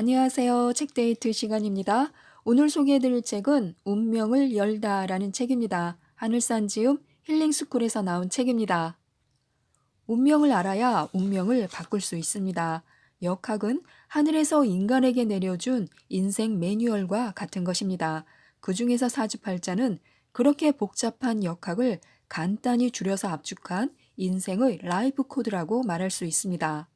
안녕하세요. 책데이트 시간입니다. 오늘 소개해드릴 책은 운명을 열다라는 책입니다. 하늘산지음 힐링스쿨에서 나온 책입니다. 운명을 알아야 운명을 바꿀 수 있습니다. 역학은 하늘에서 인간에게 내려준 인생 매뉴얼과 같은 것입니다. 그 중에서 사주팔자는 그렇게 복잡한 역학을 간단히 줄여서 압축한 인생의 라이프 코드라고 말할 수 있습니다.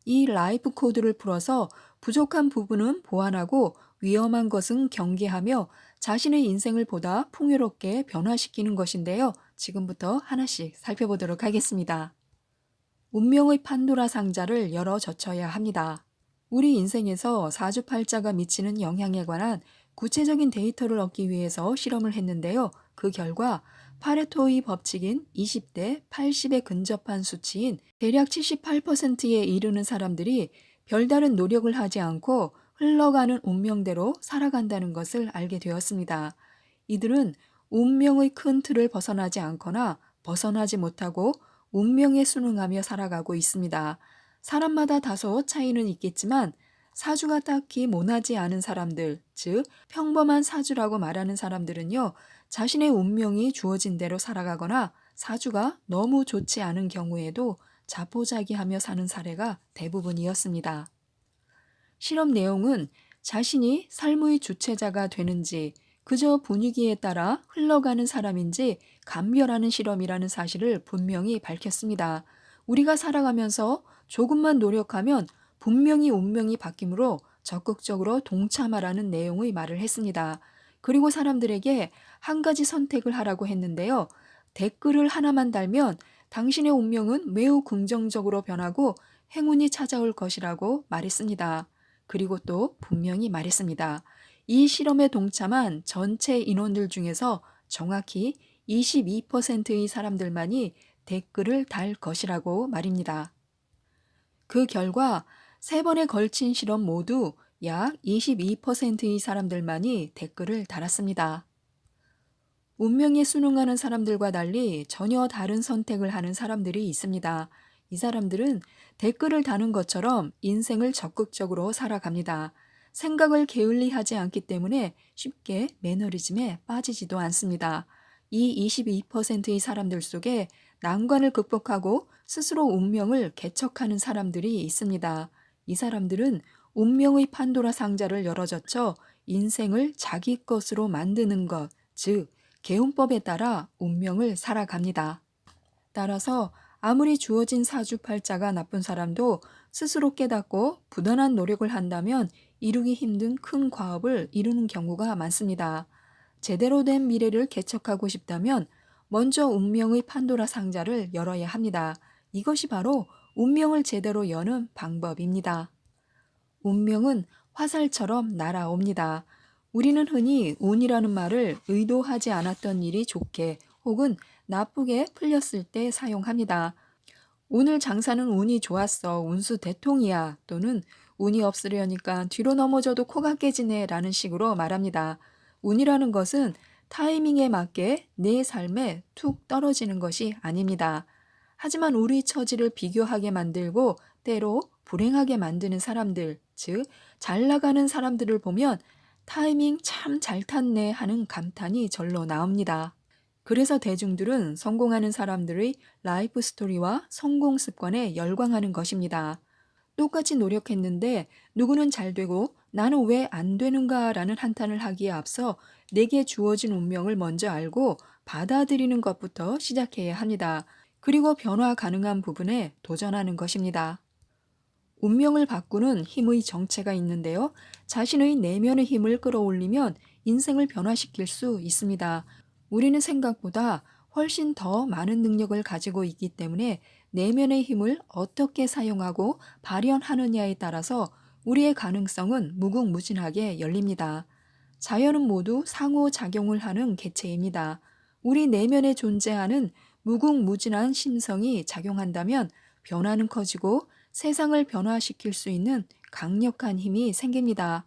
이 라이프 코드를 풀어서 부족한 부분은 보완하고 위험한 것은 경계하며 자신의 인생을 보다 풍요롭게 변화시키는 것인데요. 지금부터 하나씩 살펴보도록 하겠습니다. 운명의 판도라 상자를 열어 젖혀야 합니다. 우리 인생에서 사주팔자가 미치는 영향에 관한 구체적인 데이터를 얻기 위해서 실험을 했는데요. 그 결과 파레토의 법칙인 20대 80에 근접한 수치인 대략 78%에 이르는 사람들이 별다른 노력을 하지 않고 흘러가는 운명대로 살아간다는 것을 알게 되었습니다. 이들은 운명의 큰 틀을 벗어나지 않거나 벗어나지 못하고 운명에 순응하며 살아가고 있습니다. 사람마다 다소 차이는 있겠지만 사주가 딱히 모나지 않은 사람들, 즉 평범한 사주라고 말하는 사람들은요, 자신의 운명이 주어진 대로 살아가거나 사주가 너무 좋지 않은 경우에도 자포자기하며 사는 사례가 대부분이었습니다. 실험 내용은 자신이 삶의 주체자가 되는지 그저 분위기에 따라 흘러가는 사람인지 감별하는 실험이라는 사실을 분명히 밝혔습니다. 우리가 살아가면서 조금만 노력하면 분명히 운명이 바뀌므로 적극적으로 동참하라는 내용의 말을 했습니다. 그리고 사람들에게 한 가지 선택을 하라고 했는데요. 댓글을 하나만 달면 당신의 운명은 매우 긍정적으로 변하고 행운이 찾아올 것이라고 말했습니다. 그리고 또 분명히 말했습니다. 이 실험에 동참한 전체 인원들 중에서 정확히 22%의 사람들만이 댓글을 달 것이라고 말입니다. 그 결과 3번에 걸친 실험 모두 약 22%의 사람들만이 댓글을 달았습니다. 운명에 순응하는 사람들과 달리 전혀 다른 선택을 하는 사람들이 있습니다. 이 사람들은 댓글을 다는 것처럼 인생을 적극적으로 살아갑니다. 생각을 게을리하지 않기 때문에 쉽게 매너리즘에 빠지지도 않습니다. 이 22%의 사람들 속에 난관을 극복하고 스스로 운명을 개척하는 사람들이 있습니다. 이 사람들은 운명의 판도라 상자를 열어젖혀 인생을 자기 것으로 만드는 것, 즉 계운법에 따라 운명을 살아갑니다. 따라서 아무리 주어진 사주팔자가 나쁜 사람도 스스로 깨닫고 부단한 노력을 한다면 이루기 힘든 큰 과업을 이루는 경우가 많습니다. 제대로 된 미래를 개척하고 싶다면 먼저 운명의 판도라 상자를 열어야 합니다. 이것이 바로 운명을 제대로 여는 방법입니다. 운명은 화살처럼 날아옵니다. 우리는 흔히 운이라는 말을 의도하지 않았던 일이 좋게 혹은 나쁘게 풀렸을 때 사용합니다. 오늘 장사는 운이 좋았어. 운수 대통이야. 또는 운이 없으려니까 뒤로 넘어져도 코가 깨지네 라는 식으로 말합니다. 운이라는 것은 타이밍에 맞게 내 삶에 툭 떨어지는 것이 아닙니다. 하지만 우리 처지를 비교하게 만들고 때로 불행하게 만드는 사람들, 즉 잘 나가는 사람들을 보면 타이밍 참 잘 탔네 하는 감탄이 절로 나옵니다. 그래서 대중들은 성공하는 사람들의 라이프 스토리와 성공 습관에 열광하는 것입니다. 똑같이 노력했는데 누구는 잘 되고 나는 왜 안 되는가라는 한탄을 하기에 앞서 내게 주어진 운명을 먼저 알고 받아들이는 것부터 시작해야 합니다. 그리고 변화 가능한 부분에 도전하는 것입니다. 운명을 바꾸는 힘의 정체가 있는데요. 자신의 내면의 힘을 끌어올리면 인생을 변화시킬 수 있습니다. 우리는 생각보다 훨씬 더 많은 능력을 가지고 있기 때문에 내면의 힘을 어떻게 사용하고 발현하느냐에 따라서 우리의 가능성은 무궁무진하게 열립니다. 자연은 모두 상호작용을 하는 개체입니다. 우리 내면에 존재하는 무궁무진한 심성이 작용한다면 변화는 커지고 세상을 변화시킬 수 있는 강력한 힘이 생깁니다.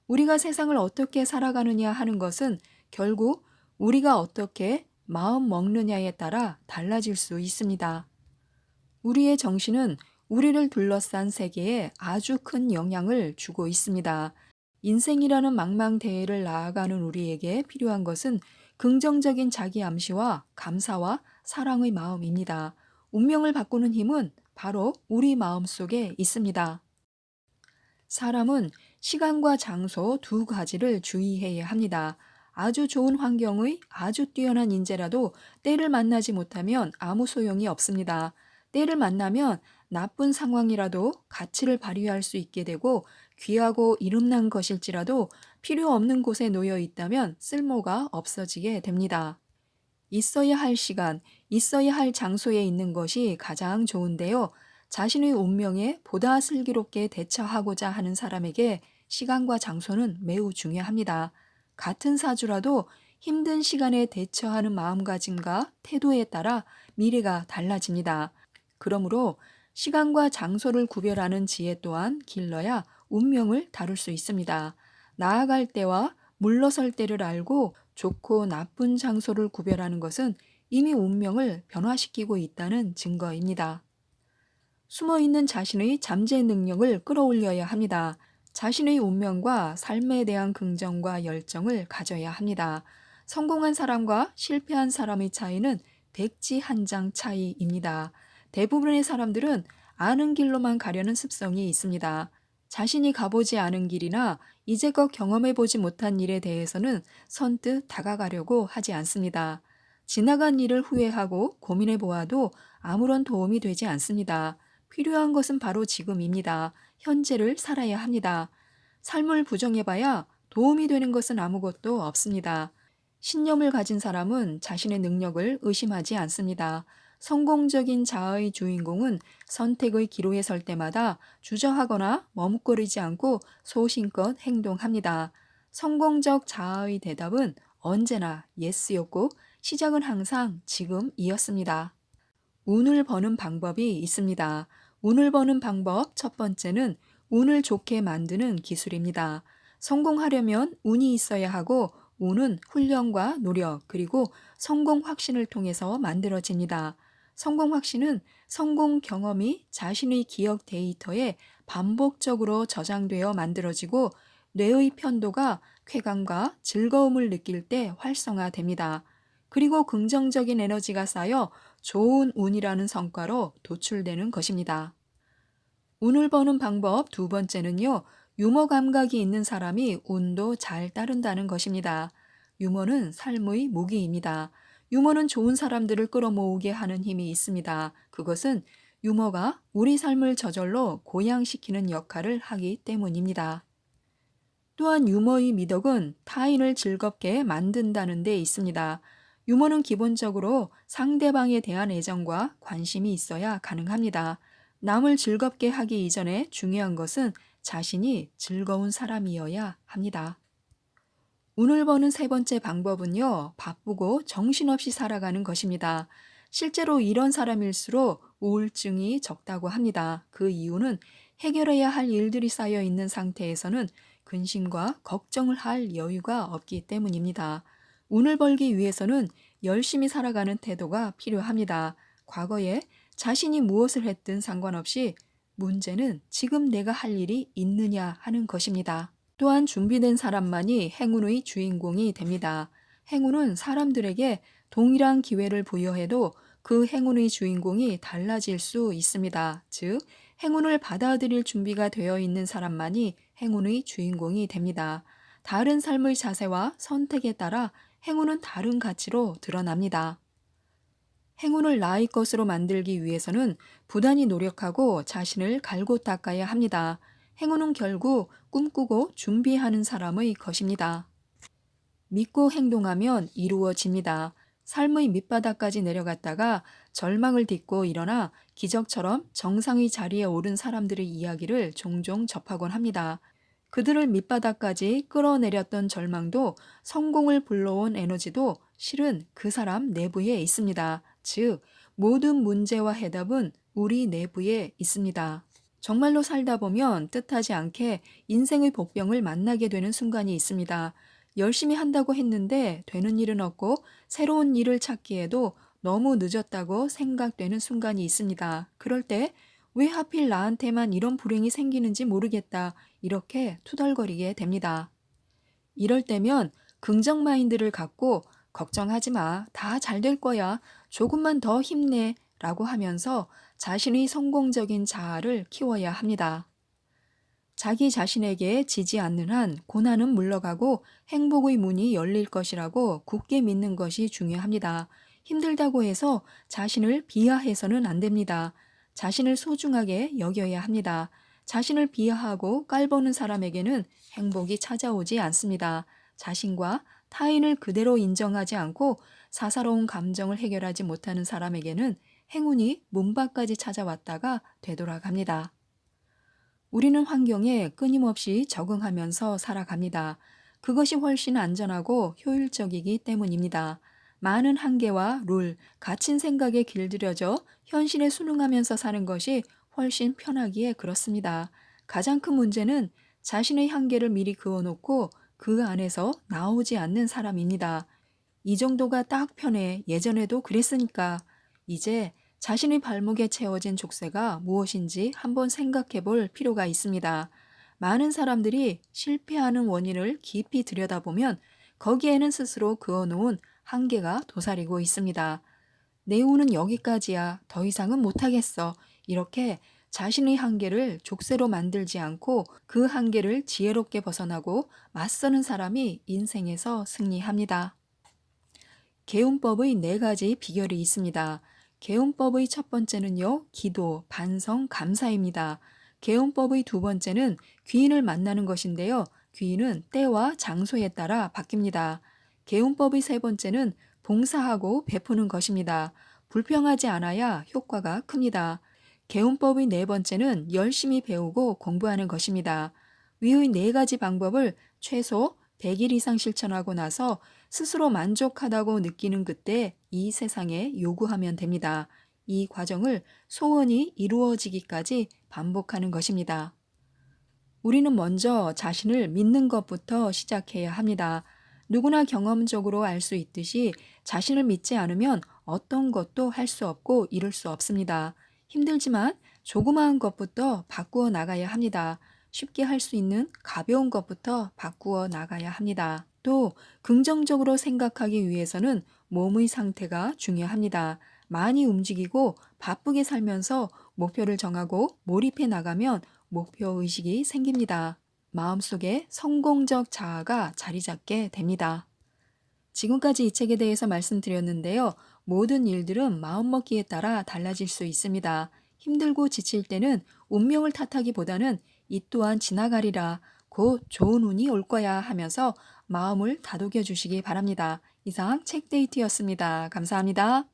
우리가 세상을 어떻게 살아가느냐 하는 것은 결국 우리가 어떻게 마음 먹느냐에 따라 달라질 수 있습니다. 우리의 정신은 우리를 둘러싼 세계에 아주 큰 영향을 주고 있습니다. 인생이라는 망망대해를 나아가는 우리에게 필요한 것은 긍정적인 자기 암시와 감사와 사랑의 마음입니다. 운명을 바꾸는 힘은 바로 우리 마음 속에 있습니다. 사람은 시간과 장소 두 가지를 주의해야 합니다. 아주 좋은 환경의 아주 뛰어난 인재라도 때를 만나지 못하면 아무 소용이 없습니다. 때를 만나면 나쁜 상황이라도 가치를 발휘할 수 있게 되고 귀하고 이름난 것일지라도 필요 없는 곳에 놓여 있다면 쓸모가 없어지게 됩니다. 있어야 할 시간, 있어야 할 장소에 있는 것이 가장 좋은데요. 자신의 운명에 보다 슬기롭게 대처하고자 하는 사람에게 시간과 장소는 매우 중요합니다. 같은 사주라도 힘든 시간에 대처하는 마음가짐과 태도에 따라 미래가 달라집니다. 그러므로 시간과 장소를 구별하는 지혜 또한 길러야 운명을 다룰 수 있습니다. 나아갈 때와 물러설 때를 알고 좋고 나쁜 장소를 구별하는 것은 이미 운명을 변화시키고 있다는 증거입니다. 숨어있는 자신의 잠재 능력을 끌어올려야 합니다. 자신의 운명과 삶에 대한 긍정과 열정을 가져야 합니다. 성공한 사람과 실패한 사람의 차이는 백지 한 장 차이입니다. 대부분의 사람들은 아는 길로만 가려는 습성이 있습니다. 자신이 가보지 않은 길이나 이제껏 경험해보지 못한 일에 대해서는 선뜻 다가가려고 하지 않습니다. 지나간 일을 후회하고 고민해 보아도 아무런 도움이 되지 않습니다. 필요한 것은 바로 지금입니다. 현재를 살아야 합니다. 삶을 부정해봐야 도움이 되는 것은 아무것도 없습니다. 신념을 가진 사람은 자신의 능력을 의심하지 않습니다. 성공적인 자아의 주인공은 선택의 기로에 설 때마다 주저하거나 머뭇거리지 않고 소신껏 행동합니다. 성공적 자아의 대답은 언제나 예스였고 시작은 항상 지금이었습니다. 운을 버는 방법이 있습니다. 운을 버는 방법 첫 번째는 운을 좋게 만드는 기술입니다. 성공하려면 운이 있어야 하고 운은 훈련과 노력 그리고 성공 확신을 통해서 만들어집니다. 성공 확신은 성공 경험이 자신의 기억 데이터에 반복적으로 저장되어 만들어지고 뇌의 편도가 쾌감과 즐거움을 느낄 때 활성화됩니다. 그리고 긍정적인 에너지가 쌓여 좋은 운이라는 성과로 도출되는 것입니다. 운을 버는 방법 두 번째는요, 유머 감각이 있는 사람이 운도 잘 따른다는 것입니다. 유머는 삶의 무기입니다. 유머는 좋은 사람들을 끌어모으게 하는 힘이 있습니다. 그것은 유머가 우리 삶을 저절로 고양시키는 역할을 하기 때문입니다. 또한 유머의 미덕은 타인을 즐겁게 만든다는 데 있습니다. 유머는 기본적으로 상대방에 대한 애정과 관심이 있어야 가능합니다. 남을 즐겁게 하기 이전에 중요한 것은 자신이 즐거운 사람이어야 합니다. 운을 버는 세 번째 방법은요, 바쁘고 정신없이 살아가는 것입니다. 실제로 이런 사람일수록 우울증이 적다고 합니다. 그 이유는 해결해야 할 일들이 쌓여 있는 상태에서는 근심과 걱정을 할 여유가 없기 때문입니다. 운을 벌기 위해서는 열심히 살아가는 태도가 필요합니다. 과거에 자신이 무엇을 했든 상관없이 문제는 지금 내가 할 일이 있느냐 하는 것입니다. 또한 준비된 사람만이 행운의 주인공이 됩니다. 행운은 사람들에게 동일한 기회를 부여해도 그 행운의 주인공이 달라질 수 있습니다. 즉, 행운을 받아들일 준비가 되어 있는 사람만이 행운의 주인공이 됩니다. 다른 삶의 자세와 선택에 따라 행운은 다른 가치로 드러납니다. 행운을 나의 것으로 만들기 위해서는 부단히 노력하고 자신을 갈고 닦아야 합니다. 행운은 결국 꿈꾸고 준비하는 사람의 것입니다. 믿고 행동하면 이루어집니다. 삶의 밑바닥까지 내려갔다가 절망을 딛고 일어나 기적처럼 정상의 자리에 오른 사람들의 이야기를 종종 접하곤 합니다. 그들을 밑바닥까지 끌어내렸던 절망도 성공을 불러온 에너지도 실은 그 사람 내부에 있습니다. 즉, 모든 문제와 해답은 우리 내부에 있습니다. 정말로 살다 보면 뜻하지 않게 인생의 복병을 만나게 되는 순간이 있습니다. 열심히 한다고 했는데 되는 일은 없고 새로운 일을 찾기에도 너무 늦었다고 생각되는 순간이 있습니다. 그럴 때 왜 하필 나한테만 이런 불행이 생기는지 모르겠다. 이렇게 투덜거리게 됩니다. 이럴 때면 긍정 마인드를 갖고 걱정하지 마. 다 잘 될 거야. 조금만 더 힘내. 라고 하면서 자신의 성공적인 자아를 키워야 합니다. 자기 자신에게 지지 않는 한 고난은 물러가고 행복의 문이 열릴 것이라고 굳게 믿는 것이 중요합니다. 힘들다고 해서 자신을 비하해서는 안 됩니다. 자신을 소중하게 여겨야 합니다. 자신을 비하하고 깔보는 사람에게는 행복이 찾아오지 않습니다. 자신과 타인을 그대로 인정하지 않고 사사로운 감정을 해결하지 못하는 사람에게는 행운이 문 밖까지 찾아왔다가 되돌아갑니다. 우리는 환경에 끊임없이 적응하면서 살아갑니다. 그것이 훨씬 안전하고 효율적이기 때문입니다. 많은 한계와 룰, 갇힌 생각에 길들여져 현실에 순응하면서 사는 것이 훨씬 편하기에 그렇습니다. 가장 큰 문제는 자신의 한계를 미리 그어놓고 그 안에서 나오지 않는 사람입니다. 이 정도가 딱 편해. 예전에도 그랬으니까. 이제 자신의 발목에 채워진 족쇄가 무엇인지 한번 생각해 볼 필요가 있습니다. 많은 사람들이 실패하는 원인을 깊이 들여다보면 거기에는 스스로 그어놓은 한계가 도사리고 있습니다. 내 운은 여기까지야. 더 이상은 못하겠어. 이렇게 자신의 한계를 족쇄로 만들지 않고 그 한계를 지혜롭게 벗어나고 맞서는 사람이 인생에서 승리합니다. 개운법의 4가지 비결이 있습니다. 개운법의 첫 번째는요, 기도, 반성, 감사입니다. 개운법의 두 번째는 귀인을 만나는 것인데요. 귀인은 때와 장소에 따라 바뀝니다. 개운법의 세 번째는 봉사하고 베푸는 것입니다. 불평하지 않아야 효과가 큽니다. 개운법의 네 번째는 열심히 배우고 공부하는 것입니다. 위의 4가지 방법을 최소 100일 이상 실천하고 나서 스스로 만족하다고 느끼는 그때 이 세상에 요구하면 됩니다. 이 과정을 소원이 이루어지기까지 반복하는 것입니다. 우리는 먼저 자신을 믿는 것부터 시작해야 합니다. 누구나 경험적으로 알 수 있듯이 자신을 믿지 않으면 어떤 것도 할 수 없고 이룰 수 없습니다. 힘들지만 조그마한 것부터 바꾸어 나가야 합니다. 쉽게 할 수 있는 가벼운 것부터 바꾸어 나가야 합니다. 또 긍정적으로 생각하기 위해서는 몸의 상태가 중요합니다. 많이 움직이고 바쁘게 살면서 목표를 정하고 몰입해 나가면 목표의식이 생깁니다. 마음속에 성공적 자아가 자리 잡게 됩니다. 지금까지 이 책에 대해서 말씀드렸는데요. 모든 일들은 마음먹기에 따라 달라질 수 있습니다. 힘들고 지칠 때는 운명을 탓하기보다는 이 또한 지나가리라, 곧 좋은 운이 올 거야 하면서 마음을 다독여 주시기 바랍니다. 이상 책데이트였습니다. 감사합니다.